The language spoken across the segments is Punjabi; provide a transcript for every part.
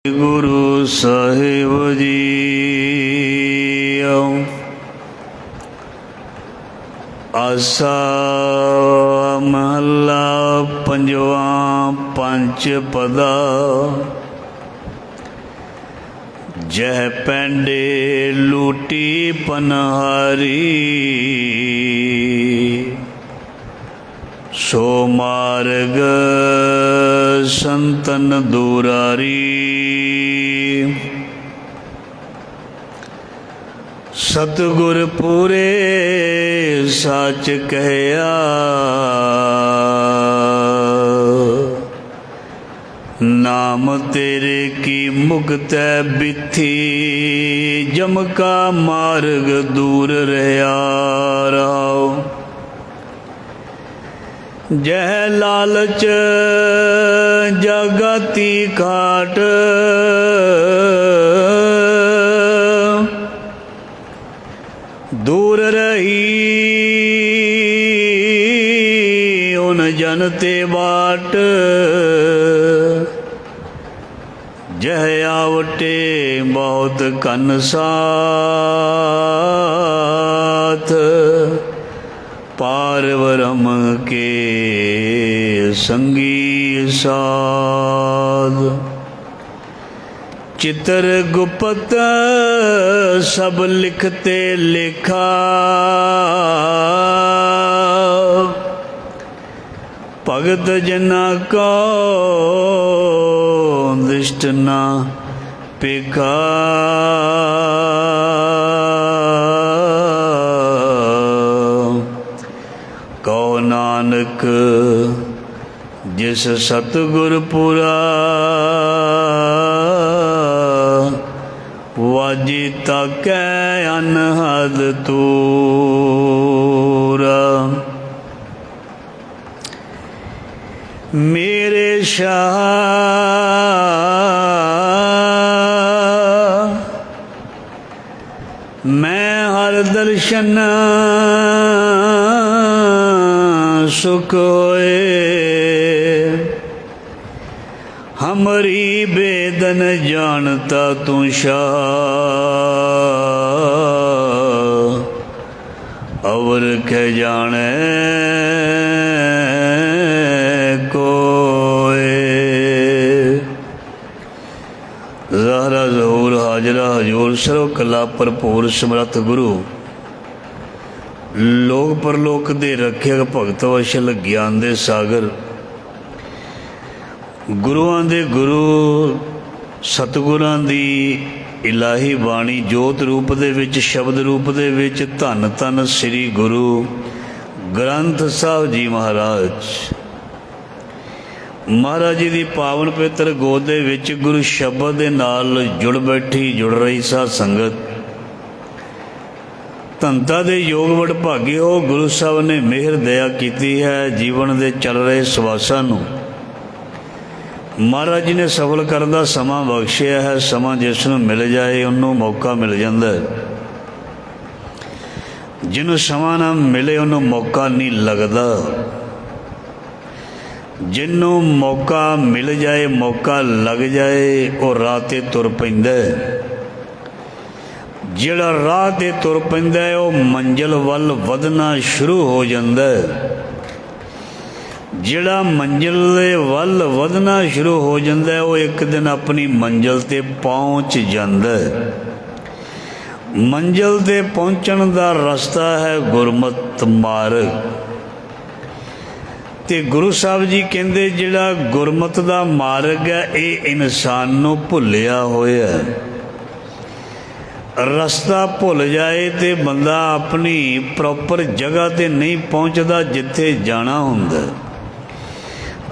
गुरु साहिब जी आसा महला पंजवा पंच पदा। जह पैंडे लूटी पनहारी सो मार्ग संतन दुरारी। सतगुर पूरे सच कहया नाम तेरे की मुक्त बिथी। जम का मार्ग दूर रहया रहो। जह लालच जगती खाट दूर रही उन जन ते बाट। जह आवटे बहुत कन साथ पार ब्रह्म के संगी साध। चित्र गुप्त सब लिखते लिखा भगत जना को दृष्ट न पेखा। कहो नानक जिस सतगुर पुरा वाजी ताकै अनहद तूरा। मेरे शाह मैं हर दर्शन सुख होए। हमरी बेदन जानता तू शाह। अवर के जाने कोए। ज़हरा ज़हूर हाजरा हजूर सर्व कला भरपूर समर्थ गुरु। लोक परलोक दे रखियक भगत वशल ज्ञान दे सागर। गुरुआं दे गुरु सतगुरां दी इलाही बाणी जोत रूप दे विच शब्द रूप दे विच धन धन श्री गुरु ग्रंथ साहब जी महाराज। महाराज जी दी पावन पवित्र गोद दे विच गुरु शब्द दे नाल जुड़ बैठी जुड़ रही साध संगत। धनता दे योग वडभागे हो गुरु साहब ने मेहर दया कीती है। जीवन दे चल रहे सवासां नूं महाराज जी ने सफल करन दा समा बख्शिया है। समा जिस नूं मिल जाए उन्होंने मौका मिल जाता है। जिन्हों समा ना मिले उन्होंने मौका नहीं लगता। जिन्हों मौका मिल जाए मौका लग जाए वो राह ते तुर पैंदा है। जिहड़ा राह ते तुर पैंदा है वो मंजिल वल वधना शुरू हो जाता है। जिहड़ा मंजिल दे वल वधना शुरू हो जाता है वो एक दिन अपनी मंजिल ते पहुँच जाता है। मंजिल ते पहुँचण दा रस्ता है गुरमत मार्ग। ते गुरु साहब जी कहते जिहड़ा गुरमत दा मार्ग है ये इंसान नूं भुलिया होया है। रस्ता भुल जाए तो बंदा अपनी प्रॉपर जगह ते नहीं पहुँचता जिथे जाना हुंदा।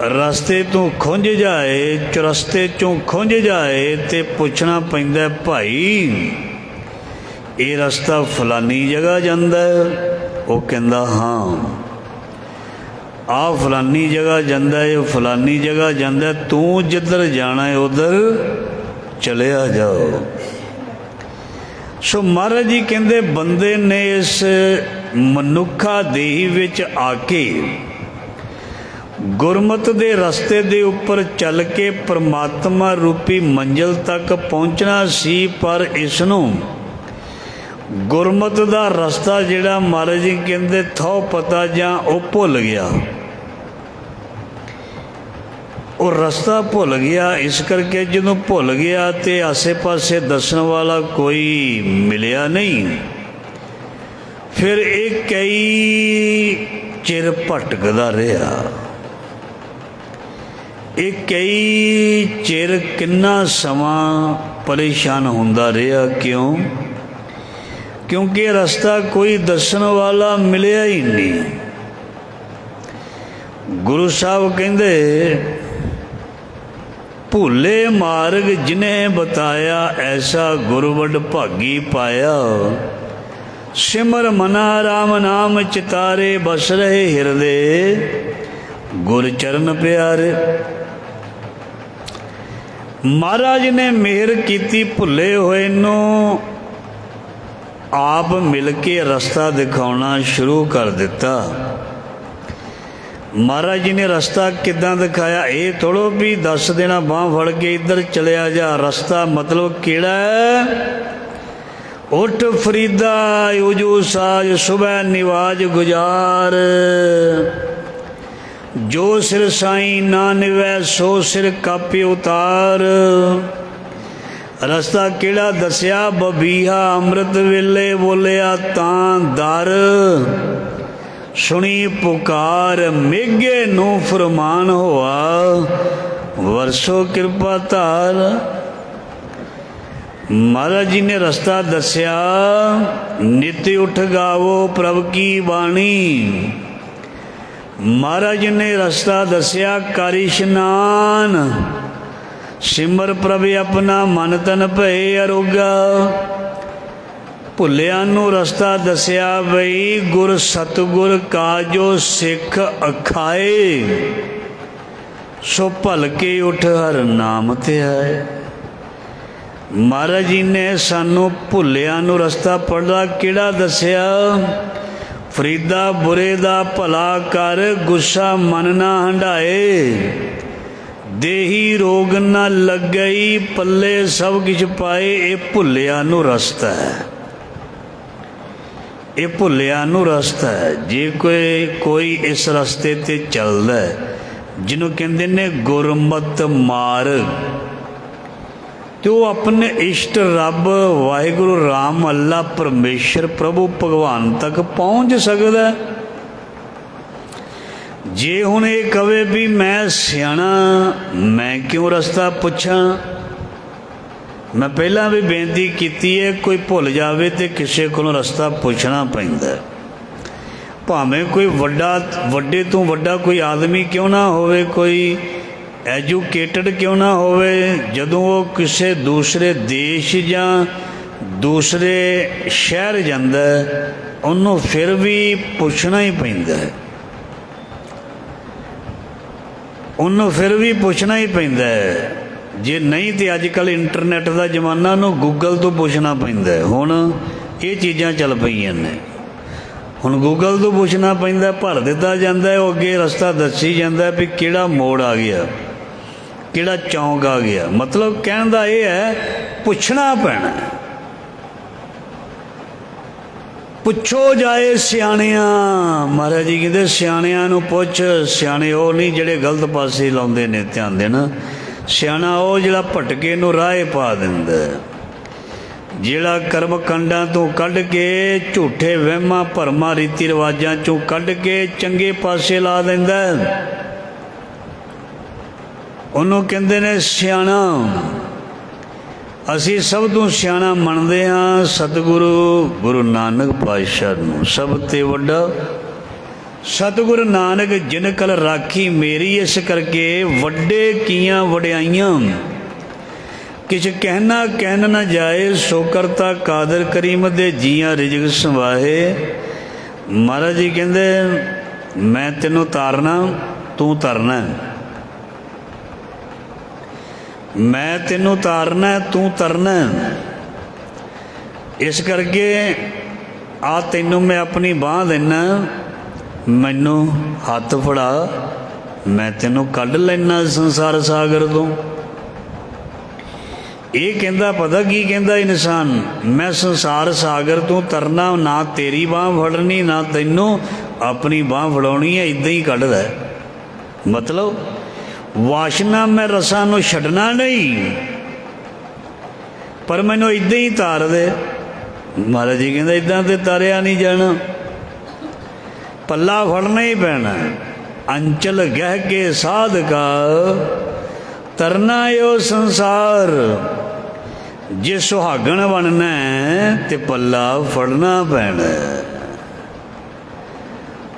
रस्ते तो खुंझ जाए चौरस्ते चों खुंझ जाए तो पुछना पैंदा भाई ये रस्ता फलानी जगह जांदा है। वो कहंदा हाँ आ फलानी जगह जांदा है फलानी जगह जांदा है। तू जिधर जाना है उधर चले आ जाओ। सो महाराज जी कहते बंदे ने इस मनुखा देही विच आके ਗੁਰਮਤਿ ਦੇ ਰਸਤੇ ਦੇ ਉੱਪਰ ਚੱਲ ਕੇ ਪਰਮਾਤਮਾ ਰੂਪੀ ਮੰਜ਼ਿਲ ਤੱਕ ਪਹੁੰਚਣਾ ਸੀ, ਪਰ ਇਸ ਨੂੰ ਗੁਰਮਤਿ ਦਾ ਰਸਤਾ ਜਿਹੜਾ ਮਹਾਰਾਜ ਜੀ ਕਹਿੰਦੇ ਥੋ ਪਤਾ ਜਾਂ ਉਹ ਭੁੱਲ ਗਿਆ। ਉਹ ਰਸਤਾ ਭੁੱਲ ਗਿਆ। ਇਸ ਕਰਕੇ ਜਦੋਂ ਭੁੱਲ ਗਿਆ ਤੇ ਆਸੇ ਪਾਸੇ ਦੱਸਣ ਵਾਲਾ ਕੋਈ ਮਿਲਿਆ ਨਹੀਂ। ਫਿਰ ਇਹ ਕਈ ਚਿਰ ਭਟਕਦਾ ਰਿਹਾ। ਇਹ ਕਈ ਚਿਰ ਕਿੰਨਾ ਸਮਾਂ ਪਰੇਸ਼ਾਨ ਹੁੰਦਾ ਰਿਹਾ। ਕਿਉਂ? ਕਿਉਂਕਿ ਰਸਤਾ ਕੋਈ ਦੱਸਣ ਵਾਲਾ ਮਿਲਿਆ ਹੀ ਨਹੀਂ। ਗੁਰੂ ਸਾਹਿਬ ਕਹਿੰਦੇ ਭੁੱਲੇ ਮਾਰਗ ਜਿਨੇ ਬਤਾਇਆ, ਐਸਾ ਗੁਰਵਡ ਭਾਗੀ ਪਾਇਆ। ਸਿਮਰ ਮਨਾ ਰਾਮ ਨਾਮ ਚਿਤਾਰੇ, ਬਸ ਰਹੇ ਹਿਰਦੇ ਗੁਰ ਚਰਨ ਪਿਆਰੇ। ਮਹਾਰਾਜ ਨੇ ਮਿਹਰ ਕੀਤੀ, ਭੁੱਲੇ ਹੋਏ ਨੂੰ ਆਪ ਮਿਲ ਕੇ ਰਸਤਾ ਦਿਖਾਉਣਾ ਸ਼ੁਰੂ ਕਰ ਦਿੱਤਾ। ਮਹਾਰਾਜ ਜੀ ਨੇ ਰਸਤਾ ਕਿੱਦਾਂ ਦਿਖਾਇਆ? ਇਹ ਥੋੜ੍ਹੋ ਵੀ ਦੱਸ ਦੇਣਾ ਬਾਂਹ ਫੜ ਕੇ ਇੱਧਰ ਚਲਿਆ ਜਾ। ਰਸਤਾ ਮਤਲਬ ਕਿਹੜਾ ਹੈ? ਉੱਠ ਫਰੀਦਾ ਉਜੂ ਸਾਜ, ਸੁਬਹ ਨਿਵਾਜ ਗੁਜ਼ਾਰ। ਜੋ ਸਿਰ ਸਾਈਂ ਨਾ ਨਿਵੈ, ਸੋ ਸਿਰ ਕਾਪੇ ਉਤਾਰ। ਰਸਤਾ ਕਿਹੜਾ ਦੱਸਿਆ? ਬਬੀਹਾ ਅੰਮ੍ਰਿਤ ਵੇਲੇ ਬੋਲਿਆ ਤਾਂ ਦਰ। ਸੁਣੀ ਪੁਕਾਰ ਮੇਘੇ ਨੂੰ ਫਰਮਾਨ ਹੋਆ, ਵਰਸੋ ਕਿਰਪਾ ਧਾਰ। ਮਹਾਰਾਜ ਜੀ ਨੇ ਰਸਤਾ ਦੱਸਿਆ। ਨਿਤ ਉੱਠ ਗਾਵੋ ਪ੍ਰਭ ਕੀ ਬਾਣੀ। ਮਹਾਰਾਜ ਜੀ ਨੇ ਰਸਤਾ ਦੱਸਿਆ। ਕਰ ਇਸ਼ਨਾਨ ਸਿਮਰ ਪ੍ਰਭ ਆਪਣਾ, ਮਨ ਤਨ ਭਏ ਅਰੋਗਾ। ਭੁੱਲਿਆਂ ਨੂੰ ਰਸਤਾ ਦੱਸਿਆ ਬਈ ਗੁਰ ਸਤਿਗੁਰ ਕਾ ਜੋ ਸਿੱਖ ਅਖਾਏ, ਸੋ ਭਲ ਕੇ ਉਠ ਹਰ ਨਾਮ ਧਿਆਏ। ਮਹਾਰਾਜ ਜੀ ਨੇ ਸਾਨੂੰ ਭੁੱਲਿਆਂ ਨੂੰ ਰਸਤਾ ਪੜਦਾ ਕਿਹੜਾ ਦੱਸਿਆ? ਫਰੀਦਾ ਬੁਰੇ ਦਾ ਭਲਾ ਕਰ, ਗੁੱਸਾ ਮਨ ਨਾ ਹੰਢਾਏ। ਦੇਹੀ ਰੋਗ ਨਾ ਲੱਗਈ, ਪੱਲੇ ਸਭ ਕੁਛ ਪਾਏ। ਇਹ ਭੁੱਲਿਆਂ ਨੂੰ ਰਸਤਾ ਹੈ। ਇਹ ਭੁੱਲਿਆਂ ਨੂੰ ਰਸਤਾ ਹੈ। ਜੇ ਕੋਈ ਇਸ ਰਸਤੇ 'ਤੇ ਚੱਲਦਾ, ਜਿਹਨੂੰ ਕਹਿੰਦੇ ਨੇ ਗੁਰਮਤ ਮਾਰਗ, ਤੇ ਉਹ ਆਪਣੇ ਇਸ਼ਟ ਰੱਬ ਵਾਹਿਗੁਰੂ ਰਾਮ ਅੱਲਾ ਪਰਮੇਸ਼ਰ ਪ੍ਰਭੂ ਭਗਵਾਨ ਤੱਕ ਪਹੁੰਚ ਸਕਦਾ। ਜੇ ਹੁਣ ਇਹ ਕਵੇ ਵੀ ਮੈਂ ਸਿਆਣਾ, ਮੈਂ ਕਿਉਂ ਰਸਤਾ ਪੁੱਛਾਂ? ਮੈਂ ਪਹਿਲਾਂ ਵੀ ਬੇਨਤੀ ਕੀਤੀ ਹੈ, ਕੋਈ ਭੁੱਲ ਜਾਵੇ ਤੇ ਕਿਸੇ ਕੋਲੋਂ ਰਸਤਾ ਪੁੱਛਣਾ ਪੈਂਦਾ। ਭਾਵੇਂ ਕੋਈ ਵੱਡੇ ਤੋਂ ਵੱਡਾ ਕੋਈ ਆਦਮੀ ਕਿਉਂ ਨਾ ਹੋਵੇ, ਕੋਈ ਐਜੂਕੇਟਡ ਕਿਉਂ ਨਾ ਹੋਵੇ, ਜਦੋਂ ਉਹ ਕਿਸੇ ਦੂਸਰੇ ਦੇਸ਼ ਜਾਂ ਦੂਸਰੇ ਸ਼ਹਿਰ ਜਾਂਦਾ, ਉਹਨੂੰ ਫਿਰ ਵੀ ਪੁੱਛਣਾ ਹੀ ਪੈਂਦਾ ਹੈ। ਉਹਨੂੰ ਫਿਰ ਵੀ ਪੁੱਛਣਾ ਹੀ ਪੈਂਦਾ ਹੈ। ਜੇ ਨਹੀਂ ਤਾਂ ਅੱਜ ਕੱਲ੍ਹ ਇੰਟਰਨੈਟ ਦਾ ਜ਼ਮਾਨਾ, ਉਹਨੂੰ ਗੂਗਲ ਤੋਂ ਪੁੱਛਣਾ ਪੈਂਦਾ। ਹੁਣ ਇਹ ਚੀਜ਼ਾਂ ਚੱਲ ਪਈਆਂ ਨੇ। ਹੁਣ ਗੂਗਲ ਤੋਂ ਪੁੱਛਣਾ ਪੈਂਦਾ, ਭਰ ਦਿੱਤਾ ਜਾਂਦਾ, ਉਹ ਅੱਗੇ ਰਸਤਾ ਦੱਸੀ ਜਾਂਦਾ ਵੀ ਕਿਹੜਾ ਮੋੜ ਆ ਗਿਆ, ਕਿਹੜਾ ਚੌਂਕ ਆ ਗਿਆ। ਮਤਲਬ ਕਹਿਣ ਦਾ ਇਹ ਹੈ, ਪੁੱਛਣਾ ਪੈਣਾ। ਪੁੱਛੋ ਜਾਏ ਸਿਆਣਿਆਂ। ਮਹਾਰਾਜ ਜੀ ਕਹਿੰਦੇ ਸਿਆਣਿਆਂ ਨੂੰ ਪੁੱਛ। ਸਿਆਣੇ ਉਹ ਨਹੀਂ ਜਿਹੜੇ ਗਲਤ ਪਾਸੇ ਲਾਉਂਦੇ ਨੇ, ਧਿਆਨ ਦੇਣਾ। ਸਿਆਣਾ ਉਹ ਜਿਹੜਾ ਭਟਕੇ ਨੂੰ ਰਾਹ ਪਾ ਦਿੰਦਾ, ਜਿਹੜਾ ਕਰਮ ਕਾਂਡਾਂ ਤੋਂ ਕੱਢ ਕੇ, ਝੂਠੇ ਵਹਿਮਾਂ ਭਰਮਾਂ ਰੀਤੀ ਰਿਵਾਜ਼ਾਂ 'ਚੋਂ ਕੱਢ ਕੇ ਚੰਗੇ ਪਾਸੇ ਲਾ ਦਿੰਦਾ, ਉਹਨੂੰ ਕਹਿੰਦੇ ਨੇ ਸਿਆਣਾ। ਅਸੀਂ ਸਭ ਤੋਂ ਸਿਆਣਾ ਮੰਨਦੇ ਹਾਂ ਸਤਿਗੁਰੂ ਗੁਰੂ ਨਾਨਕ ਪਾਤਸ਼ਾਹ ਨੂੰ, ਸਭ ਤੋਂ ਵੱਡਾ। ਸਤਿਗੁਰੂ ਨਾਨਕ ਜਿਨ ਕਲ ਰਾਖੀ ਮੇਰੀ, ਇਸ ਕਰਕੇ ਵੱਡੇ ਕੀਆਂ ਵਡਿਆਈਆਂ, ਕਿਛ ਕਹਿਣ ਨਾ ਜਾਏ, ਸੋ ਕਰਤਾ ਕਾਦਰ ਕਰੀਮ ਦੇ ਜੀਆਂ ਰਿਜ਼ਕ ਸੰਵਾਹੇ। ਮਹਾਰਾਜ ਜੀ ਕਹਿੰਦੇ ਮੈਂ ਤੈਨੂੰ ਤਾਰਨਾ, ਤੂੰ ਤਰਨਾ। ਮੈਂ ਤੈਨੂੰ ਤਾਰਨਾ, ਤੂੰ ਤਰਨਾ। ਇਸ ਕਰਕੇ ਆ ਤੈਨੂੰ ਮੈਂ ਆਪਣੀ ਬਾਂਹ ਦਿੰਦਾ, ਮੈਨੂੰ ਹੱਥ ਫੜਾ, मैं तेनों कढ़ लैना संसार सागर तो। ये कहता पता की कहता इंसान, मैं संसार सागर तो तरना, ना तेरी बांह फड़नी ना तैनों अपनी बांह फड़ाउनी है, इदां ही कढ़दा है। मतलब वासना मैं रसां नूं छड्डना नहीं, पर मैनूं इदां ही तार दे। महाराज जी कहते इदां तो तारिया नहीं जाना, पल्ला फड़ना ही पैना। अंचल गह के साध का तरना यो संसार, जे सुहागण बनना ते पल्ला फड़ना पैना।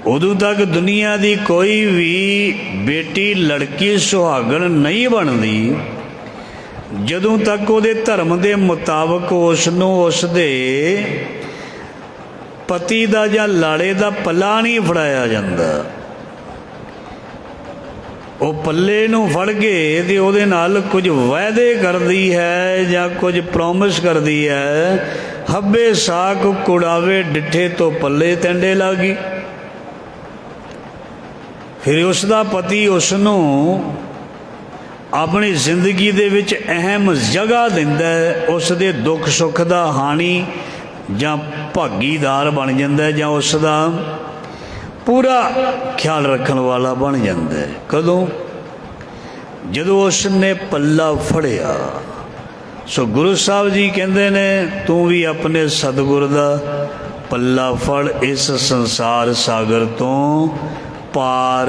उदों तक दुनिया की कोई भी बेटी लड़की सुहागण नहीं बनती जदों तक उहदे धर्म के मुताबक उसनूं उसदे पति का जां लाड़े का पल्ला नहीं फड़ाया जाता। वो पल्ले नूं फड़ के ते उहदे नाल कुछ वायदे करदी है जां कुछ प्रॉमिस करदी है, हब्बे साक कुड़ावे डिठे तो पल्ले तेंडे लागी। फिर उसका पति उसनूं अपनी जिंदगी दे विच अहम जगह दिंदा है, उसदे दुख सुख दा हानी जां भागीदार बन जांदा है, जां उसदा पूरा ख्याल रखने वाला बन जाता है। कदों जदों उसने पल्ला फड़िया। सो गुरु साहब जी कहते ने तू भी अपने सतगुर दा पल्ला फड़, इस संसार सागर तो पार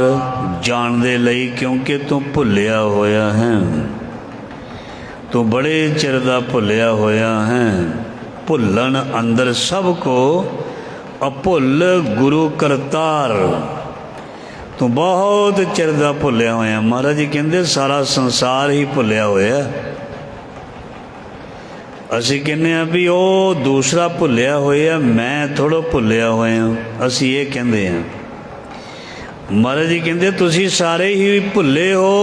जान दे लई, क्योंकि तू भुलिया होया है, तू बड़े चिर दा भुलिया होया है। भुलन अंदर सब को अभुल गुरु करतार, तू बहुत चिर दा भुलिया होया। महाराज जी कहते सारा संसार ही भुलिया होया। असी कहने भी वो दूसरा भुलिया होया, मैं थोड़ा भुलिया होया, असी ये कहते हैं। महाराज जी कहते तुसी सारे ही भुले हो।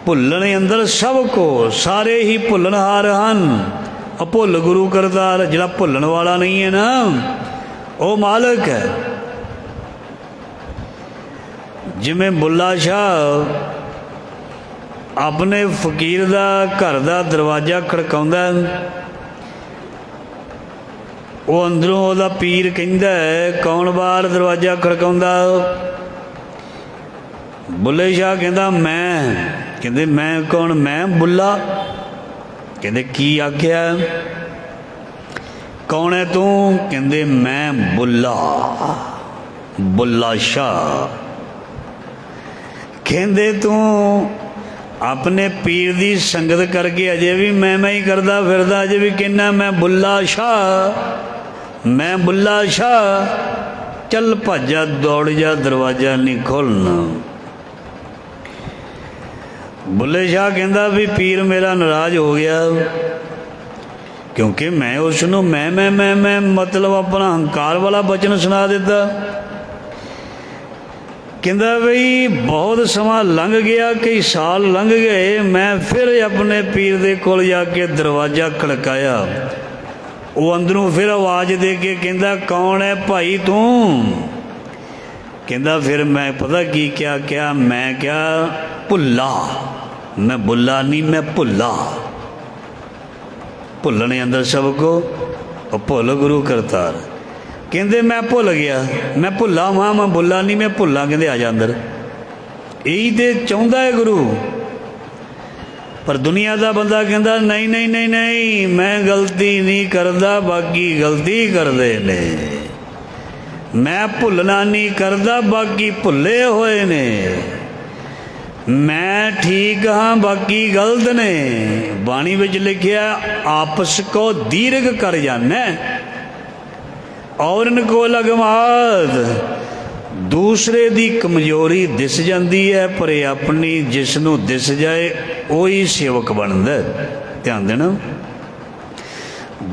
भुलण अंदर सब को, सारे ही भुलनहार हन। अभुल गुरु करतार, जिहड़ा भुलन वाला नहीं है ना, वो मालक है। जिमें बुल्ला शाह अपने फकीर दा घर दा दरवाजा खड़काउंदा, वो अंदरों ओहदा पीर कहंदा है कौन बाहर दरवाजा खड़काउंदा? बुल्ले शाह कहंदा मैं। कहंदे मैं कौन? मैं बुल्ला। कहंदे की आख्या? कौन है तू? कहंदे मैं बुल्ला, बुल्ला शाह। कहंदे तू अपने पीर दी संगत करके अजे भी मैं ही करदा फिरदा, अजे भी कहना मैं बुल्ला शाह, मैं बुल्ला शाह। चल भज्जा दौड़ जा, दरवाजा नहीं खोलना। बुल्ले शाह कहंदा भी पीर मेरा नाराज हो गया, क्योंकि मैं उसनों मैं मतलब अपना हंकार वाला बचन सुना दिता। कहंदा बई बहुत समा लंघ गया, कई साल लंघ गए, मैं फिर अपने पीर दे कोल जाके दरवाजा खड़काया। वो अंदरों फिर आवाज़ दे के कहंदा कौन है भाई तू? कहंदा फिर मैं पता की क्या क्या, मैं क्या भुल्ला, मैं बुल्ला नहीं मैं भुल्ला। भुलने अंदर सबको, भुल गुरु करतार। कहंदे मैं भुल गया, मैं भुल्ला मां, मैं बुल्ला नहीं मैं भुल्ला। कहंदे आ जा अंदर। यही तो चाहुंदा है गुरु। पर दुनिया का बंदा कहंदा नहीं नहीं नहीं नहीं, मैं गलती नहीं करदा, बाकी गलती करदे ने। मैं भुलना नहीं करदा, बाकी भुले हुए ने। मैं ठीक हाँ, बाकी गलत ने। बाणी विच लिखिया आपस को दीर्घ कर जाना और इनको लगमाद। दूसरे दी कमजोरी दिस जाती है, पर अपनी जिसनों दिस जाए वही सेवक बनता। ध्यान देना,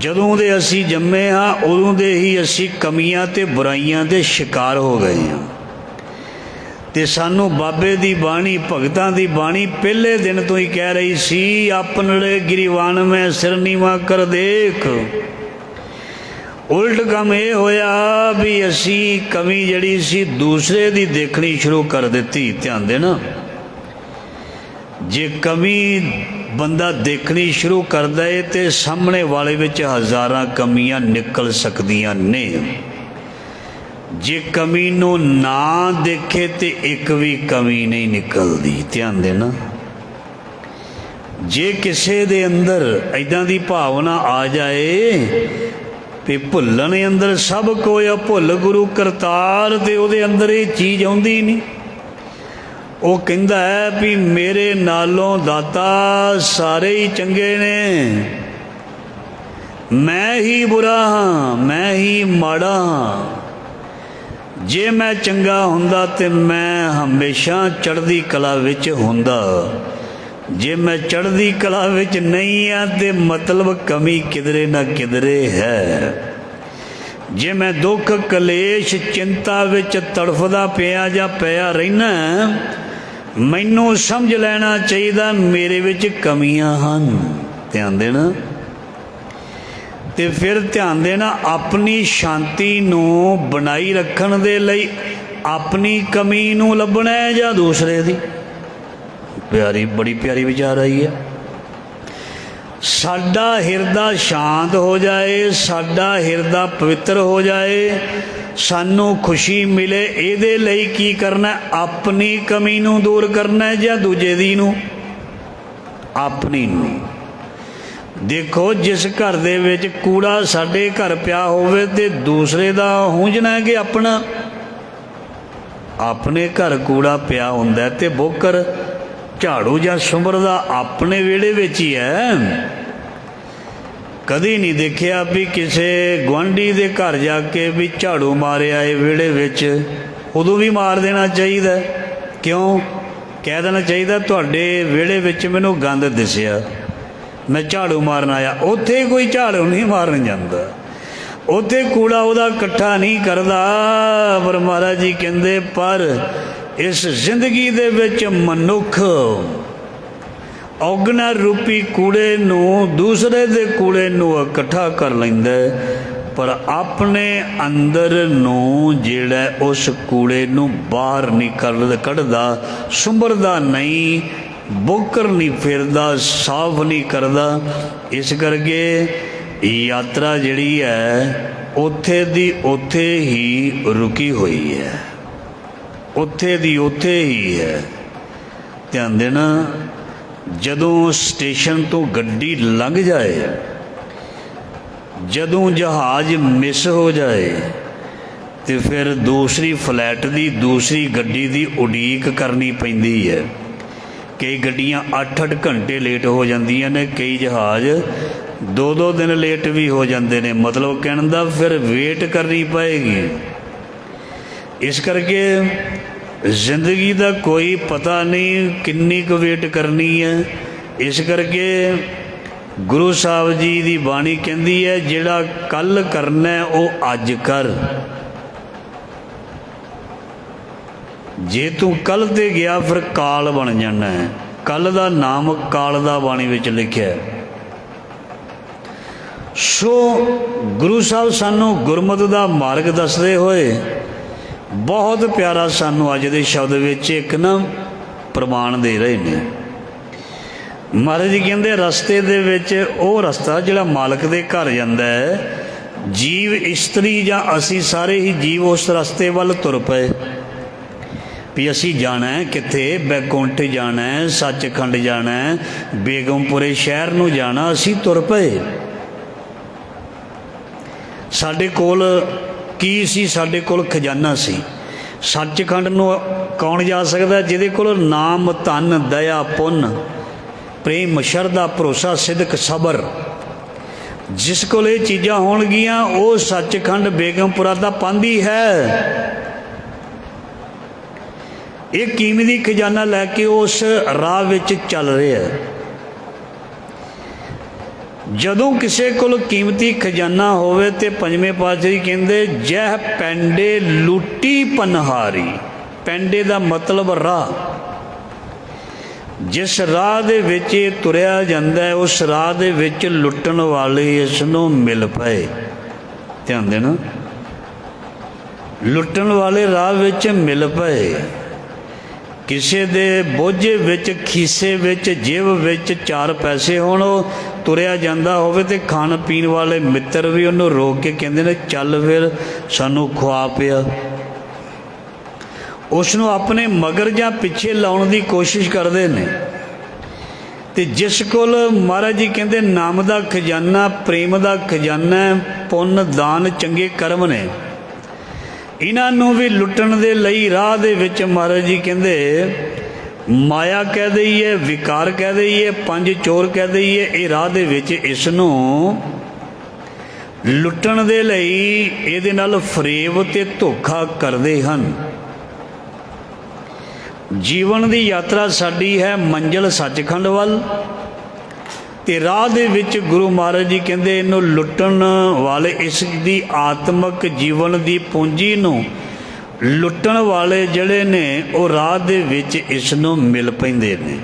जदों दे असी जम्मे हाँ उदों दे ही असी कमियां ते बुराइयां दे शिकार हो गए हाँ। ते सानू बाबे दी बाणी, भगतां दी बाणी पहले दिन तो ही कह रही सी, अपने गिरीवान में सिर नीवा कर देख। ਉਲਟ ਕੰਮ ਇਹ ਹੋਇਆ ਵੀ ਅਸੀਂ ਕਮੀ ਜਿਹੜੀ ਸੀ ਦੂਸਰੇ ਦੀ ਦੇਖਣੀ ਸ਼ੁਰੂ ਕਰ ਦਿੱਤੀ। ਧਿਆਨ ਦੇਣਾ, ਜੇ ਕਮੀ ਬੰਦਾ ਦੇਖਣੀ ਸ਼ੁਰੂ ਕਰਦਾ ਹੈ ਤੇ ਸਾਹਮਣੇ ਵਾਲੇ ਵਿੱਚ ਹਜ਼ਾਰਾਂ ਕਮੀਆਂ ਨਿਕਲ ਸਕਦੀਆਂ ਨੇ। ਜੇ ਕਮੀ ਨੂੰ ਨਾ ਦੇਖੇ ਤੇ ਇੱਕ ਵੀ ਕਮੀ ਨਹੀਂ ਨਿਕਲਦੀ। ਧਿਆਨ ਦੇਣਾ, ਜੇ ਕਿਸੇ ਦੇ ਅੰਦਰ ਇੱਦਾਂ ਦੀ ਭਾਵਨਾ ਆ ਜਾਏ ਵੀ ਭੁੱਲਣ ਅੰਦਰ ਸਭ ਕੋਈ ਆ, ਭੁੱਲ ਗੁਰੂ ਕਰਤਾਰ, ਤੇ ਉਹਦੇ ਅੰਦਰ ਇਹ ਚੀਜ਼ ਆਉਂਦੀ ਨਹੀਂ। ਉਹ ਕਹਿੰਦਾ ਹੈ ਵੀ ਮੇਰੇ ਨਾਲੋਂ ਦਾਤਾ ਸਾਰੇ ਹੀ ਚੰਗੇ ਨੇ, ਮੈਂ ਹੀ ਬੁਰਾ ਹਾਂ, ਮੈਂ ਹੀ ਮਾੜਾ ਹਾਂ। ਜੇ ਮੈਂ ਚੰਗਾ ਹੁੰਦਾ ਤੇ ਮੈਂ ਹਮੇਸ਼ਾ ਚੜ੍ਹਦੀ ਕਲਾ ਵਿੱਚ ਹੁੰਦਾ। ਜੇ ਮੈਂ ਚੜ੍ਹਦੀ ਕਲਾ ਵਿੱਚ ਨਹੀਂ ਆ ਤੇ ਮਤਲਬ ਕਮੀ ਕਿਧਰੇ ਨਾ ਕਿਧਰੇ ਹੈ। ਜੇ ਮੈਂ ਦੁੱਖ ਕਲੇਸ਼ ਚਿੰਤਾ ਵਿੱਚ ਤੜਫਦਾ ਪਿਆ ਜਾਂ ਪਿਆ ਰਹਿਣਾ, ਮੈਨੂੰ ਸਮਝ ਲੈਣਾ ਚਾਹੀਦਾ ਮੇਰੇ ਵਿੱਚ ਕਮੀਆਂ ਹਨ। ਧਿਆਨ ਦੇਣਾ, ਤੇ ਫਿਰ ਧਿਆਨ ਦੇਣਾ, ਆਪਣੀ ਸ਼ਾਂਤੀ ਨੂੰ ਬਣਾਈ ਰੱਖਣ ਦੇ ਲਈ ਆਪਣੀ ਕਮੀ ਨੂੰ ਲੱਭਣਾ ਹੈ ਜਾਂ ਦੂਸਰੇ ਦੀ। ਪਿਆਰੀ, ਬੜੀ ਪਿਆਰੀ ਵਿਚਾਰ ਆਈ ਹੈ। ਸਾਡਾ ਹਿਰਦਾ ਸ਼ਾਂਤ ਹੋ ਜਾਏ, ਸਾਡਾ ਹਿਰਦਾ ਪਵਿੱਤਰ ਹੋ ਜਾਏ, ਸਾਨੂੰ ਖੁਸ਼ੀ ਮਿਲੇ, ਇਹਦੇ ਲਈ ਕੀ ਕਰਨਾ? ਆਪਣੀ ਕਮੀ ਨੂੰ ਦੂਰ ਕਰਨਾ ਜਾਂ ਦੂਜੇ ਦੀ ਨੂੰ? ਆਪਣੀ ਨੂੰ। ਦੇਖੋ, ਜਿਸ ਘਰ ਦੇ ਵਿੱਚ ਕੂੜਾ ਸਾਡੇ ਘਰ ਪਿਆ ਹੋਵੇ ਤੇ ਦੂਸਰੇ ਦਾ ਹੂੰਝਣਾ ਕਿ ਆਪਣਾ? ਆਪਣੇ ਘਰ ਕੂੜਾ ਪਿਆ ਹੁੰਦਾ ਤੇ ਬੋਕਰ ਝਾੜੂ ਜਾਂ ਸੁੰਬਰਦਾ ਆਪਣੇ ਵਿਹੜੇ ਵਿੱਚ ਹੀ ਹੈ। ਕਦੀ ਨਹੀਂ ਦੇਖਿਆ ਵੀ ਕਿਸੇ ਗੁਆਂਢੀ ਦੇ ਘਰ ਜਾ ਕੇ ਵੀ ਝਾੜੂ ਮਾਰਿਆ ਏ ਵਿਹੜੇ ਵਿੱਚ। ਉਦੋਂ ਵੀ ਮਾਰ ਦੇਣਾ ਚਾਹੀਦਾ। ਕਿਉਂ? ਕਹਿ ਦੇਣਾ ਚਾਹੀਦਾ ਤੁਹਾਡੇ ਵਿਹੜੇ ਵਿੱਚ ਮੈਨੂੰ ਗੰਦ ਦਿਸਿਆ, ਮੈਂ ਝਾੜੂ ਮਾਰਨ ਆਇਆ। ਉੱਥੇ ਕੋਈ ਝਾੜੂ ਨਹੀਂ ਮਾਰਨ ਜਾਂਦਾ, ਉੱਥੇ ਕੂੜਾ ਉਹਦਾ ਇਕੱਠਾ ਨਹੀਂ ਕਰਦਾ। ਪਰ ਮਹਾਰਾਜ ਜੀ ਕਹਿੰਦੇ ਪਰ ਇਸ ਜ਼ਿੰਦਗੀ ਦੇ ਵਿੱਚ ਮਨੁੱਖ ਔਗਣਾ ਰੂਪੀ ਕੂੜੇ ਨੂੰ, ਦੂਸਰੇ ਦੇ ਕੂੜੇ ਨੂੰ ਇਕੱਠਾ ਕਰ ਲੈਂਦਾ, ਪਰ ਆਪਣੇ ਅੰਦਰ ਨੂੰ ਜਿਹੜਾ ਉਸ ਕੂੜੇ ਨੂੰ ਬਾਹਰ ਨਹੀਂ ਕੱਢਦਾ, ਸੁੰਬਰਦਾ ਨਹੀਂ, ਬੋਕਰ ਨਹੀਂ ਫਿਰਦਾ, ਸਾਫ਼ ਨਹੀਂ ਕਰਦਾ। ਇਸ ਕਰਕੇ ਯਾਤਰਾ ਜਿਹੜੀ ਹੈ ਉੱਥੇ ਦੀ ਉੱਥੇ ਹੀ ਰੁਕੀ ਹੋਈ ਹੈ, ਉੱਥੇ ਦੀ ਉੱਥੇ ਹੀ ਹੈ। ਧਿਆਨ ਦੇਣਾ, ਜਦੋਂ ਸਟੇਸ਼ਨ ਤੋਂ ਗੱਡੀ ਲੰਘ ਜਾਏ, ਜਦੋਂ ਜਹਾਜ਼ ਮਿਸ ਹੋ ਜਾਏ ਤੇ ਫਿਰ ਦੂਸਰੀ ਫਲਾਈਟ ਦੀ, ਦੂਸਰੀ ਗੱਡੀ ਦੀ ਉਡੀਕ ਕਰਨੀ ਪੈਂਦੀ ਹੈ। ਕਈ ਗੱਡੀਆਂ 8-8 ਘੰਟੇ ਲੇਟ ਹੋ ਜਾਂਦੀਆਂ ਨੇ, ਕਈ ਜਹਾਜ਼ 2-2 ਦਿਨ ਲੇਟ ਵੀ ਹੋ ਜਾਂਦੇ ਨੇ। ਮਤਲਬ ਕਹਿਣ ਦਾ ਫਿਰ ਵੇਟ ਕਰਨੀ ਪਏਗੀ। ਇਸ ਕਰਕੇ ਜ਼ਿੰਦਗੀ ਦਾ ਕੋਈ ਪਤਾ ਨਹੀਂ ਕਿੰਨੀ ਕੁ ਵੇਟ ਕਰਨੀ ਹੈ। ਇਸ ਕਰਕੇ ਗੁਰੂ ਸਾਹਿਬ ਜੀ ਦੀ ਬਾਣੀ ਕਹਿੰਦੀ ਹੈ ਜਿਹੜਾ ਕੱਲ੍ਹ ਕਰਨਾ ਉਹ ਅੱਜ ਕਰ। ਜੇ ਤੂੰ ਕੱਲ੍ਹ 'ਤੇ ਗਿਆ ਫਿਰ ਕਾਲ ਬਣ ਜਾਣਾ ਹੈ। ਕੱਲ੍ਹ ਦਾ ਨਾਮ ਕਾਲ ਦਾ ਬਾਣੀ ਵਿੱਚ ਲਿਖਿਆ। ਸੋ ਗੁਰੂ ਸਾਹਿਬ ਸਾਨੂੰ ਗੁਰਮਤਿ ਦਾ ਮਾਰਗ ਦੱਸਦੇ ਹੋਏ ਬਹੁਤ ਪਿਆਰਾ ਸਾਨੂੰ ਅੱਜ ਦੇ ਸ਼ਬਦ ਵਿੱਚ ਇੱਕ ਨਾ ਪ੍ਰਮਾਣ ਦੇ ਰਹੇ ਨੇ। ਮਹਾਰਾਜ ਜੀ ਕਹਿੰਦੇ ਰਸਤੇ ਦੇ ਵਿੱਚ ਉਹ ਰਸਤਾ ਜਿਹੜਾ ਮਾਲਕ ਦੇ ਘਰ ਜਾਂਦਾ ਹੈ, ਜੀਵ ਇਸਤਰੀ ਜਾਂ ਅਸੀਂ ਸਾਰੇ ਹੀ ਜੀਵ ਉਸ ਰਸਤੇ ਵੱਲ ਤੁਰ ਪਏ ਵੀ ਅਸੀਂ ਜਾਣਾ ਹੈ ਕਿੱਥੇ? ਬੈਕੁੰਠ ਜਾਣਾ ਹੈ, ਸੱਚਖੰਡ ਜਾਣਾ ਹੈ, ਬੇਗਮਪੁਰੇ ਸ਼ਹਿਰ ਨੂੰ ਜਾਣਾ। ਅਸੀਂ ਤੁਰ ਪਏ। ਸਾਡੇ ਕੋਲ ਕੀ ਸੀ? ਸਾਡੇ ਕੋਲ ਖਜ਼ਾਨਾ ਸੀ। ਸੱਚਖੰਡ ਨੂੰ ਕੌਣ ਜਾ ਸਕਦਾ? ਜਿਹਦੇ ਕੋਲ ਨਾਮ, ਧਨ, ਦਇਆ, ਪੁੰਨ, ਪ੍ਰੇਮ, ਸ਼ਰਧਾ, ਭਰੋਸਾ, ਸਿਦਕ, ਸਬਰ, ਜਿਸ ਕੋਲ ਇਹ ਚੀਜ਼ਾਂ ਹੋਣਗੀਆਂ ਉਹ ਸੱਚਖੰਡ ਬੇਗਮਪੁਰਾ ਦਾ ਪਾਂਦੀ ਹੈ। ਇਹ ਕੀਮਤੀ ਖਜ਼ਾਨਾ ਲੈ ਕੇ ਉਸ ਰਾਹ ਵਿੱਚ ਚੱਲ ਰਿਹਾ। ਜਦੋਂ ਕਿਸੇ ਕੋਲ ਕੀਮਤੀ ਖਜ਼ਾਨਾ ਹੋਵੇ ਤੇ ਪੰਜਵੇਂ ਪਾਤਸ਼ਾਹ ਜੀ ਕਹਿੰਦੇ ਜਹ ਪੈਂਡੇ ਲੁੱਟੀ ਪਨਹਾਰੀ। ਪੈਂਡੇ ਦਾ ਮਤਲਬ ਰਾਹ। ਜਿਸ ਰਾਹ ਦੇ ਵਿੱਚ ਇਹ ਤੁਰਿਆ ਜਾਂਦਾ ਹੈ ਉਸ ਰਾਹ ਦੇ ਵਿੱਚ ਲੁੱਟਣ ਵਾਲੇ ਇਸ ਨੂੰ ਮਿਲ ਪਏ। ध्यान देना। लुटन वाले राह विच मिल पए, किसी दे बोझे विच, खीसे विच, जेब विच 4 पैसे होण, तुरिया जांदा होवे ते खाण पीण वाले मित्र भी उन्होंने रोक के कहंदे ने चल फिर सानू खुआ पिया। उसनों अपने मगर जां पिछे लाउण दी कोशिश करते हैं। तो जिस कोल महाराज जी कहते नाम का खजाना, प्रेम का खजाना, पुन दान चंगे कर्म ने, इन्हों भी लुटन दे लई राह दे विच महाराज जी कहते माया कह दईए, विकार कह दईए, 5 चोर कह दईए, ये राह दे विच इसनों लुटन दे लई इहदे नाल फरेब ते धोखा करते हैं। जीवन की यात्रा साडी है मंजिल सचखंड वल, ते राह दे विच गुरु महाराज जी कहते इनू लुटन वाले, इस दी आत्मक जीवन की पूंजी नू लुटन वाले जड़े ने वो राह दे विच इसनू मिल पैंदे ने।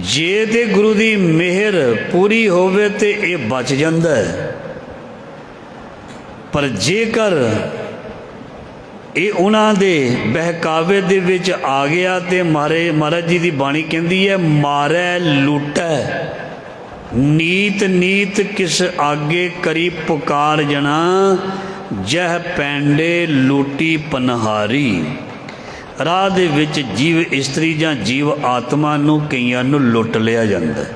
जे ते गुरु की मेहर पूरी होवे ते ये बच जांदा है, पर जेकर ये उन्हां दे बहकावे दे विच आ गया तो महाराज जी की बाणी कहती है मारै लूटै नीत नीत किस आगे करी पुकार जना, जह पैंडे लूटी पनहारी। राह दे विच जीव इस्त्री जां जीव आत्मा नूं कईयां नूं लुट लिया जांदा है।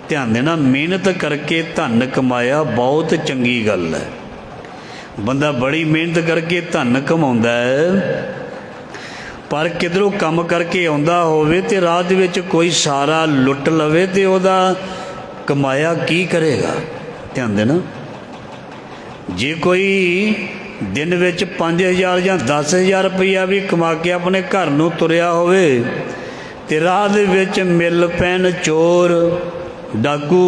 ध्यान देना, मेहनत करके धन कमाया बहुत चंगी गल है, बंदा बड़ी मेहनत करके धन कमाउंदा है, पर किधरों काम करके आउंदा होवे ते राह दे विच कोई सारा लुट लवे ते ओहदा कमाया की करेगा। ध्यान देना, जे कोई दिन विच 5,000 या 10,000 रुपया भी कमा के अपने घर नूं तुरिया होवे ते राह दे विच मिल पैण चोर डाकू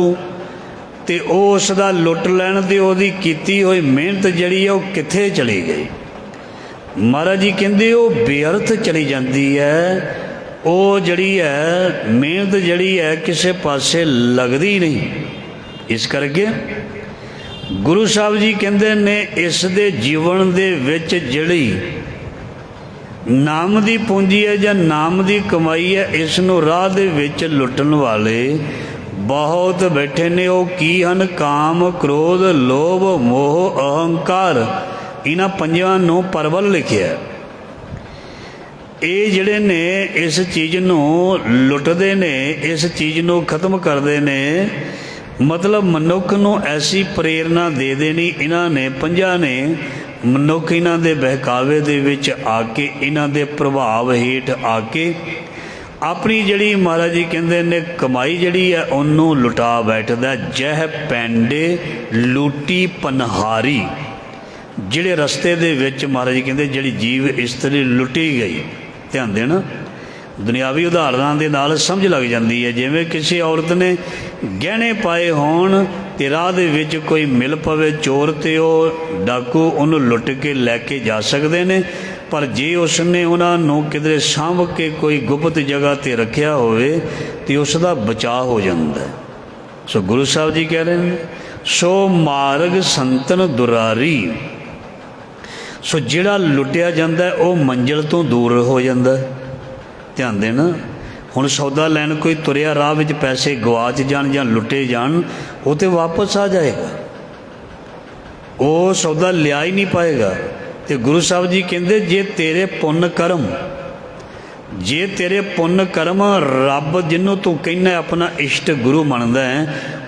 ते उसका लुट लैण ते ओहदी कीती होई मेहनत जिहड़ी है वो कित्थे चली गई। महाराज जी कहंदे वो बेअर्थ चली जाती है, वो जिहड़ी है मेहनत जिहड़ी है किसी पासे लगदी नहीं। इस करके गुरु साहब जी कहंदे ने इस दे जीवन दे विच जिहड़ी नाम दी पूंजी है जां नाम दी कमाई है, इस नूं राह दे विच लुटण वाले बहुत बैठे ने। वो की हन काम क्रोध लोभ मोह अहंकार, इन्हां पंजां नूं परवल लिखिया। ये जिहड़े ने इस चीज़ नूं लुटदे ने, इस चीज़ नूं खत्म करदे ने, मतलब मनुख नूं ऐसी प्रेरणा दे देनी। इन्हां ने पंजां ने मनुख इन्हां दे बहकावे दे विच आके, इन्हां दे प्रभाव हेठ आके अपनी जिहड़ी महाराज जी कहंदे ने कमाई जिहड़ी है उन्होंने लुटा बैठदा। जह पैंडे लूटी पनहारी, जिहड़े रस्ते दे विच महाराज जी कहंदे जिहड़ी जीव इस्त्री लुटी गई। ध्यान देना, दुनियावी उदाहरणों के नाल समझ लग जाती है। जिवें किसी औरत ने गहने पाए होण ते राह दे विच कोई मिल पवे चोर ते वो डाकू उन्होंने लुट के लैके जा सकते हैं, पर जे उसने उन्होंने किधरे साँभ के कोई गुप्त जगह ते रखिया होवे तो उसका बचाव हो जाता है। सो गुरु साहब जी कह रहे हैं सो मार्ग संतन दुरारी। सो जिहड़ा लुटिया जाता है वह मंजिल तो दूर हो जाता है। ध्यान देना, हुण सौदा लैन कोई तुरिया राह विच पैसे गवाच जाण जां लुटे जाण, वो तो वापस आ जाएगा, वो सौदा लिया ही नहीं पाएगा। तो गुरु साहब जी कहते जे तेरे पुण्य कर्म, जे तेरे पुण्य कर्म रब जिन्हों तू कहना अपना इष्ट गुरु मनदा है,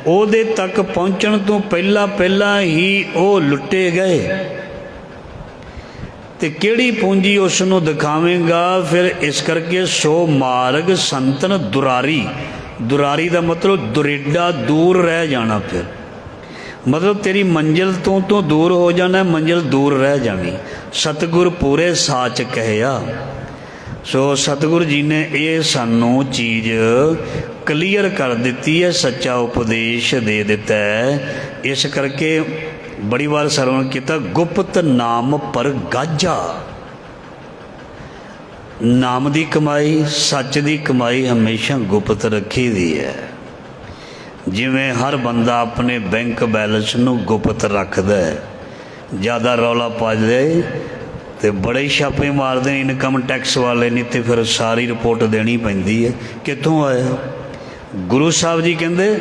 ਉਹਦੇ तक पहुँचण तो पहला पहला ही वो लुटे गए, तो किहड़ी पूंजी उसनों दिखावेगा फिर। इस करके सो मार्ग संतन दुरारी, दुरारी का मतलब दुरेडा, दूर रह जाना। फिर मतलब तेरी मंजिल तो दूर हो जाना, मंजिल दूर रह जानी। सतगुर पूरे साच कहया। सो सतगुरु जी ने ये सानू चीज़ क्लीयर कर दी है, सच्चा उपदेश दे दिता है। इस करके बड़ी बार सरवण किया गुप्त नाम पर गाजा। नाम की कमाई, सच की कमाई हमेशा गुप्त रखी दी है। ਜਿਵੇਂ ਹਰ ਬੰਦਾ ਆਪਣੇ ਬੈਂਕ ਬੈਲੈਂਸ ਨੂੰ ਗੁਪਤ ਰੱਖਦਾ ਹੈ। ਜ਼ਿਆਦਾ ਰੌਲਾ ਪਾ ਜਾਏ ਤੇ ਬੜੇ ਹੀ ਛਾਪੇ ਮਾਰਦੇ ਨੇ ਇਨਕਮ ਟੈਕਸ ਵਾਲੇ, ਨਹੀਂ ਤੇ ਫਿਰ ਸਾਰੀ ਰਿਪੋਰਟ ਦੇਣੀ ਪੈਂਦੀ ਹੈ ਕਿੱਥੋਂ ਆਇਆ। ਗੁਰੂ ਸਾਹਿਬ ਜੀ ਕਹਿੰਦੇ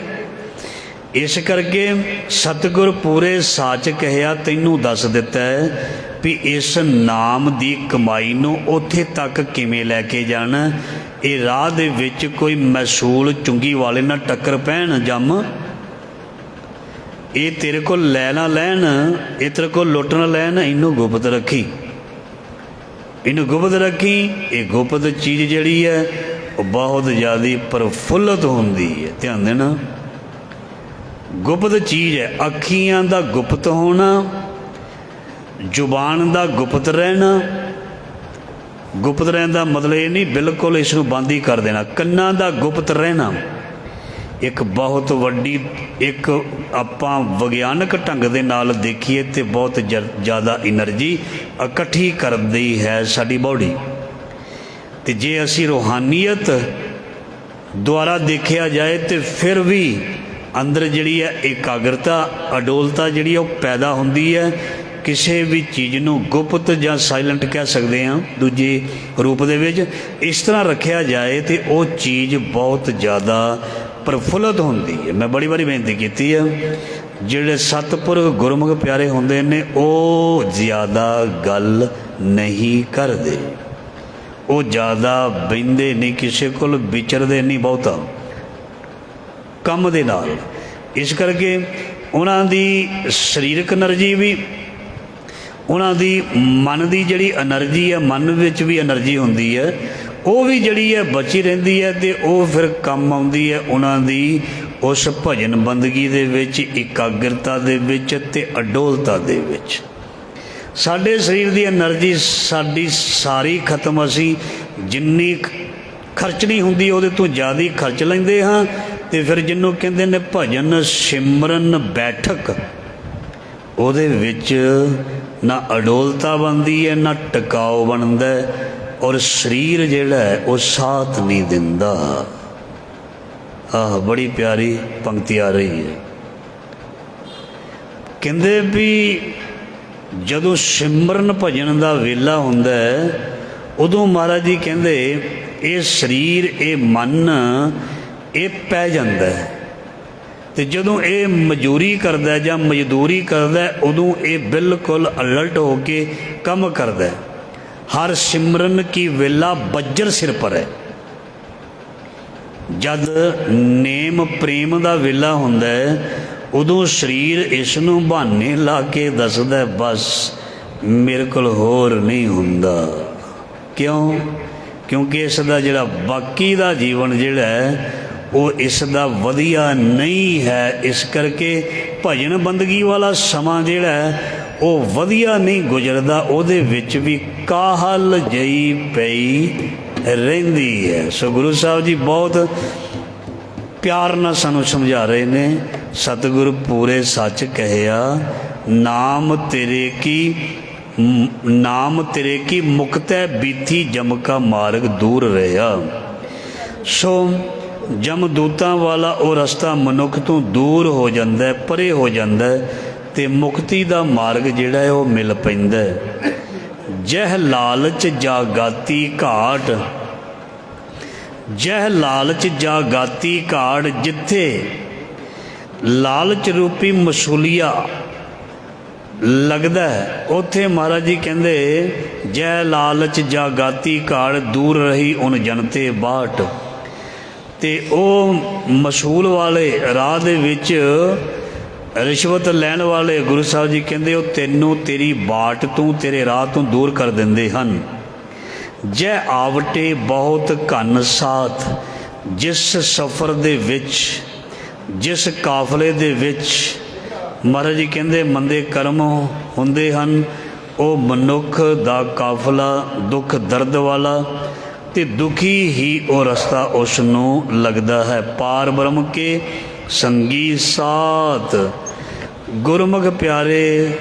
ਇਸ ਕਰਕੇ ਸਤਿਗੁਰ ਪੂਰੇ ਸਾਚ ਕਹਿਆ, ਤੈਨੂੰ ਦੱਸ ਦਿੱਤਾ ਹੈ ਵੀ ਇਸ ਨਾਮ ਦੀ ਕਮਾਈ ਨੂੰ ਉੱਥੇ ਤੱਕ ਕਿਵੇਂ ਲੈ ਕੇ ਜਾਣਾ। ਇਹ ਰਾਹ ਦੇ ਵਿੱਚ ਕੋਈ ਮਹਿਸੂਲ ਚੁੰਗੀ ਵਾਲੇ ਨਾਲ ਟੱਕਰ ਪੈਣ ਜੰਮ, ਇਹ ਤੇਰੇ ਕੋਲ ਲੈ ਨਾ ਲੈਣ, ਇਹ ਤੇਰੇ ਕੋਲ ਲੁੱਟ ਨਾ ਲੈਣ, ਇਹਨੂੰ ਗੁਪਤ ਰੱਖੀ, ਇਹਨੂੰ ਗੁਪਤ ਰੱਖੀ। ਇਹ ਗੁਪਤ ਚੀਜ਼ ਜਿਹੜੀ ਹੈ ਉਹ ਬਹੁਤ ਜ਼ਿਆਦਾ ਪ੍ਰਫੁੱਲਤ ਹੁੰਦੀ ਹੈ। ਧਿਆਨ ਦੇਣਾ, ਗੁਪਤ ਚੀਜ਼ ਹੈ। ਅੱਖੀਆਂ ਦਾ ਗੁਪਤ ਹੋਣਾ, ਜ਼ੁਬਾਨ ਦਾ ਗੁਪਤ ਰਹਿਣਾ। ਗੁਪਤ ਰਹਿਣ ਦਾ ਮਤਲਬ ਇਹ ਨਹੀਂ ਬਿਲਕੁਲ ਇਸ ਨੂੰ ਬੰਦ ਹੀ ਕਰ ਦੇਣਾ। ਕੰਨਾਂ ਦਾ ਗੁਪਤ ਰਹਿਣਾ ਇੱਕ ਬਹੁਤ ਵੱਡੀ, ਇੱਕ ਆਪਾਂ ਵਿਗਿਆਨਕ ਢੰਗ ਦੇ ਨਾਲ ਦੇਖੀਏ ਤੇ ਬਹੁਤ ਜ਼ਿਆਦਾ ਐਨਰਜੀ ਇਕੱਠੀ ਕਰਦੀ ਹੈ ਸਾਡੀ ਬਾਡੀ। ਤੇ ਜੇ ਅਸੀਂ ਰੂਹਾਨੀਅਤ ਦੁਆਰਾ ਦੇਖਿਆ ਜਾਏ ਤੇ ਫਿਰ ਵੀ ਅੰਦਰ ਜਿਹੜੀ ਹੈ ਇਕਾਗਰਤਾ, ਅਡੋਲਤਾ ਜਿਹੜੀ ਉਹ ਪੈਦਾ ਹੁੰਦੀ ਹੈ। ਕਿਸੇ ਵੀ ਚੀਜ਼ ਨੂੰ ਗੁਪਤ ਜਾਂ ਸਾਇਲੈਂਟ ਕਹਿ ਸਕਦੇ ਹਾਂ ਦੂਜੇ ਰੂਪ ਦੇ ਵਿੱਚ, ਇਸ ਤਰ੍ਹਾਂ ਰੱਖਿਆ ਜਾਏ ਤੇ ਉਹ ਚੀਜ਼ ਬਹੁਤ ਜ਼ਿਆਦਾ ਪ੍ਰਫੁੱਲਤ ਹੁੰਦੀ ਹੈ। ਮੈਂ ਬੜੀ ਵਾਰੀ ਬੇਨਤੀ ਕੀਤੀ ਹੈ, ਜਿਹੜੇ ਸਤਿਪੁਰਖ ਗੁਰਮੁਖ ਪਿਆਰੇ ਹੁੰਦੇ ਨੇ ਉਹ ਜ਼ਿਆਦਾ ਗੱਲ ਨਹੀਂ ਕਰਦੇ, ਉਹ ਜ਼ਿਆਦਾ ਬਹਿੰਦੇ ਨਹੀਂ, ਕਿਸੇ ਕੋਲ ਵਿਚਰਦੇ ਨਹੀਂ ਬਹੁਤਾ ਕੰਮ ਦੇ ਨਾਲ। ਇਸ ਕਰਕੇ ਉਹਨਾਂ ਦੀ ਸਰੀਰਕ ਐਨਰਜੀ ਵੀ, ਉਹਨਾਂ ਦੀ ਮਨ ਦੀ ਜਿਹੜੀ ਐਨਰਜੀ ਹੈ, ਮਨ ਵਿੱਚ ਵੀ ਐਨਰਜੀ ਹੁੰਦੀ ਹੈ, ਉਹ ਵੀ ਜਿਹੜੀ ਹੈ ਬਚੀ ਰਹਿੰਦੀ ਹੈ ਤੇ ਉਹ ਫਿਰ ਕੰਮ ਆਉਂਦੀ ਹੈ ਉਹਨਾਂ ਦੀ ਉਸ ਭਜਨ ਬੰਦਗੀ ਦੇ ਵਿੱਚ, ਇਕਾਗਰਤਾ ਦੇ ਵਿੱਚ ਤੇ ਅਡੋਲਤਾ ਦੇ ਵਿੱਚ। ਸਾਡੇ ਸਰੀਰ ਦੀ ਐਨਰਜੀ ਸਾਡੀ ਸਾਰੀ ਖਤਮ, ਅਸੀਂ ਜਿੰਨੀ ਖਰਚਣੀ ਹੁੰਦੀ ਉਹਦੇ ਤੋਂ ਜ਼ਿਆਦਾ ਹੀ ਖਰਚ ਲੈਂਦੇ ਹਾਂ। ਤੇ ਫਿਰ ਜਿਹਨੂੰ ਕਹਿੰਦੇ ਨੇ ਭਜਨ ਸਿਮਰਨ ਬੈਠਕ, ਉਹਦੇ ਵਿੱਚ ਨਾ ਅਡੋਲਤਾ ਬਣਦੀ ਹੈ, ਨਾ ਟਿਕਾਓ ਬਣਦਾ, ਔਰ ਸਰੀਰ ਜਿਹੜਾ ਹੈ ਉਹ ਸਾਥ ਨਹੀਂ ਦਿੰਦਾ। ਆਹ ਬੜੀ ਪਿਆਰੀ ਪੰਕਤੀ ਆ ਰਹੀ ਹੈ। ਕਹਿੰਦੇ ਵੀ ਜਦੋਂ ਸਿਮਰਨ ਭਜਨ ਦਾ ਵੇਲਾ ਹੁੰਦਾ ਹੈ ਉਦੋਂ ਮਹਾਰਾਜ ਜੀ ਕਹਿੰਦੇ ਇਹ ਸਰੀਰ, ਇਹ ਮਨ, ਇਹ ਪੈ ਜਾਂਦਾ ਹੈ। ਤੇ ਜਦੋਂ ਇਹ ਮਜ਼ਦੂਰੀ ਕਰਦਾ ਜਾਂ ਮਜ਼ਦੂਰੀ ਕਰਦਾ ਉਦੋਂ ਇਹ ਬਿਲਕੁਲ ਅਲਰਟ ਹੋ ਕੇ ਕੰਮ ਕਰਦਾ। ਹਰ ਸਿਮਰਨ ਕੀ ਵੇਲਾ ਬੱਜਰ ਸਿਰ ਪਰ ਹੈ। ਜਦ ਨੇਮ ਪ੍ਰੇਮ ਦਾ ਵੇਲਾ ਹੁੰਦਾ ਉਦੋਂ ਸਰੀਰ ਇਸ ਨੂੰ ਬਹਾਨੇ ਲਾ ਕੇ ਦੱਸਦਾ, ਬਸ ਮੇਰੇ ਕੋਲ ਹੋਰ ਨਹੀਂ ਹੁੰਦਾ। ਕਿਉਂ? ਕਿਉਂਕਿ ਇਸ ਦਾ ਜਿਹੜਾ ਬਾਕੀ ਦਾ ਜੀਵਨ ਜਿਹੜਾ ਹੈ ਉਹ ਇਸ ਦਾ ਵਧੀਆ ਨਹੀਂ ਹੈ। ਇਸ ਕਰਕੇ ਭਜਨ ਬੰਦਗੀ ਵਾਲਾ ਸਮਾਂ ਜਿਹੜਾ ਹੈ ਉਹ ਵਧੀਆ ਨਹੀਂ ਗੁਜ਼ਰਦਾ, ਉਹਦੇ ਵਿੱਚ ਵੀ ਕਾਹਲ ਜਿਹੀ ਪਈ ਰਹਿੰਦੀ ਹੈ। ਸੋ ਗੁਰੂ ਸਾਹਿਬ ਜੀ ਬਹੁਤ ਪਿਆਰ ਨਾਲ ਸਾਨੂੰ ਸਮਝਾ ਰਹੇ ਨੇ, ਸਤਿਗੁਰ ਪੂਰੇ ਸੱਚ ਕਹਿਆ, ਨਾਮ ਤੇਰੇ ਕੀ ਮੁਕਤੈ ਬੀਤੀ ਜਮ ਕਾ ਮਾਰਗ ਦੂਰ ਰਿਹਾ। ਸੋ ਜਮਦੂਤਾਂ ਵਾਲਾ ਉਹ ਰਸਤਾ ਮਨੁੱਖ ਤੋਂ ਦੂਰ ਹੋ ਜਾਂਦਾ, ਪਰੇ ਹੋ ਜਾਂਦਾ ਤੇ ਮੁਕਤੀ ਦਾ ਮਾਰਗ ਜਿਹੜਾ ਹੈ ਉਹ ਮਿਲ ਪੈਂਦਾ। ਜਹ ਲਾਲਚ ਜਾਗਾਤੀ ਘਾਟ, ਜਹ ਲਾਲਚ ਜਾਗਾਤੀ ਘਾਟ, ਜਿੱਥੇ ਲਾਲਚ ਰੂਪੀ ਮਸੂਲੀਆ ਲੱਗਦਾ ਉੱਥੇ ਮਹਾਰਾਜ ਜੀ ਕਹਿੰਦੇ ਜੈ ਲਾਲਚ ਜਾਗਾਤੀ ਘਾਟ, ਦੂਰ ਰਹੀ ਉਨ ਜਨਤੇ ਬਾਟ। ਤੇ ਉਹ ਮਸੂਲ ਵਾਲੇ ਰਾਹ ਦੇ ਵਿੱਚ ਰਿਸ਼ਵਤ ਲੈਣ ਵਾਲੇ ਗੁਰੂ ਸਾਹਿਬ ਜੀ ਕਹਿੰਦੇ ਉਹ ਤੈਨੂੰ ਤੇਰੀ ਬਾਟ ਤੋਂ, ਤੇਰੇ ਰਾਹ ਤੋਂ ਦੂਰ ਕਰ ਦਿੰਦੇ ਹਨ। ਜੈ ਆਵਟੇ ਬਹੁਤ ਘਨ ਸਾਥ, ਜਿਸ ਸਫ਼ਰ ਦੇ ਵਿੱਚ, ਜਿਸ ਕਾਫਲੇ ਦੇ ਵਿੱਚ ਮਹਾਰਾਜ ਜੀ ਕਹਿੰਦੇ ਮੰਦੇ ਕਰਮ ਹੁੰਦੇ ਹਨ, ਉਹ ਮਨੁੱਖ ਦਾ ਕਾਫਲਾ ਦੁੱਖ ਦਰਦ ਵਾਲਾ ਤੇ ਦੁਖੀ ਹੀ ਉਹ ਰਸਤਾ ਉਸ ਨੂੰ ਲੱਗਦਾ ਹੈ। ਪਾਰ ਬ੍ਰਹਮ ਕੇ ਸੰਗੀ ਸਾਥ, ਗੁਰਮੁਖ ਪਿਆਰੇ,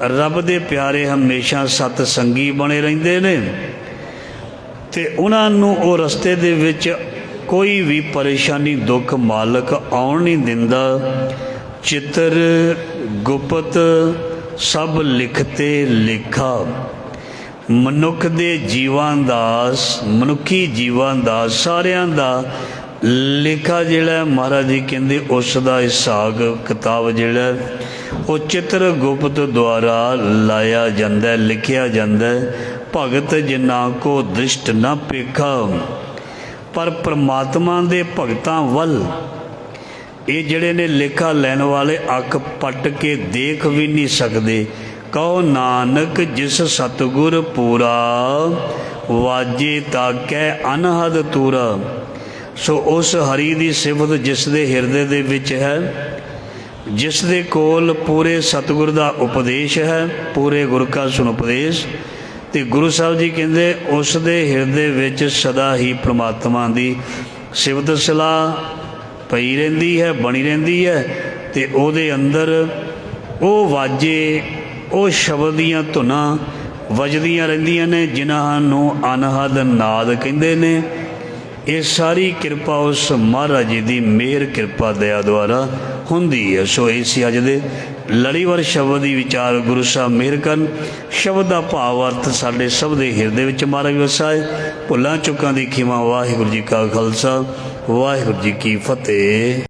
ਰੱਬ ਦੇ ਪਿਆਰੇ ਹਮੇਸ਼ਾ ਸਤ ਸੰਗੀ ਬਣੇ ਰਹਿੰਦੇ ਨੇ ਤੇ ਉਹਨਾਂ ਨੂੰ ਉਹ ਰਸਤੇ ਦੇ ਵਿੱਚ कोई भी परेशानी दुख मालक आउण नहीं दिंदा। चित्र गुप्त सब लिखते लेखा। मनुख दे जीवां दा, मनुखी जीवां दा, सारियां दा लेखा जिहड़ा महाराज जी कहंदे उस दा हिसाब किताब जिहड़ा वो चित्र गुप्त द्वारा लाया जांदा, लिखिया जांदा। भगत जिन्ना को दृष्ट न पेखा। पर परमात्मा दे भगतां वल ये जिहड़े ने लेखा लैण वाले अख पट के देख भी नहीं सकते। कहो नानक जिस सतगुर पूरा, वाजे ताकै अनहद तूरा। सो उस हरि दी सिफत जिस दे हिरदे दे विच है, जिस दे कोल पूरे सतगुर दा उपदेश है, पूरे गुर का सुन उपदेश, ते गुरु साहब जी कहंदे उस दे हिरदे विच सदा ही परमात्मा दी सिफत सलाह पई रहिंदी है, बनी रहिंदी है। ते ओहदे अंदर वो वाजे, वो शब्द दियां धुनां वजदियां रहिंदियां ने, जिन्हां नूं अनहद नाद कहंदे ने। ये सारी किरपा उस महाराज जी की मेहर कृपा दया द्वारा हुंदी है। सो इस अज दे लड़ीवार शब्द की विचार गुरु साहब मेहर करन। शब्द का भाव अर्थ साडे सब दे हिरदे विच महाराज वसाए। भुलां चुकां दी खिमा वाहिगुरू जी का खालसा, वाहिगुरू जी की फतेह।